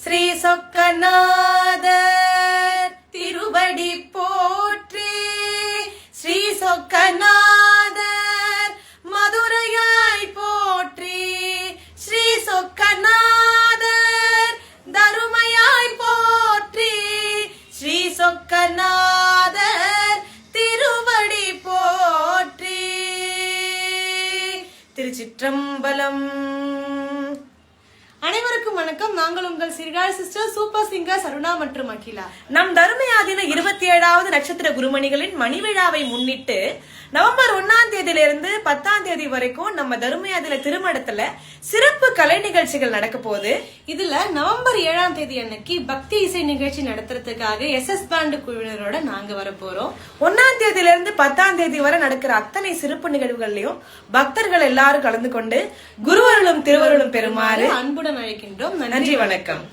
ஸ்ரீ சொக்கநாதர் திருவடி போற்றி. ஸ்ரீ சொக்கநாதர் மதுரையாய் போற்றி. ஸ்ரீ சொக்கநாதர் தருமையாய் போற்றி. ஸ்ரீ சொக்கநாதர் திருவடி போற்றி. திருச்சிற்றம்பலம். அனைவருக்கும் வணக்கம். நாங்கள் உங்கள் சிறுகால் சிஸ்டர் சூப்பர் சிங்கர் சருணா மற்றும் அகிலா. நம் தருமையாதின 27வது நட்சத்திர குருமணிகளின் மணி விழாவை முன்னிட்டு நவம்பர் 1ஆம் தேதியிலிருந்து 10ஆம் தேதி வரைக்கும் நம்ம தருமையாதின திருமணத்துல சிறப்பு கலை நிகழ்ச்சிகள் நடக்க போகுது. இதுல நவம்பர் 7ஆம் தேதி அன்னைக்கு பக்தி இசை நிகழ்ச்சி நடத்துறதுக்காக SS பேண்ட் குழுவினரோட நாங்க வர போறோம். 1ஆம் தேதியிலிருந்து 10ஆம் தேதி வரை நடக்கிற அத்தனை சிறப்பு நிகழ்வுகள்லயும் பக்தர்கள் எல்லாரும் கலந்து கொண்டு குருவருளும் திருவருளும் பெறுமாறு அன்புடன் அழைக்கின்றோம். நன்றி, வணக்கம்.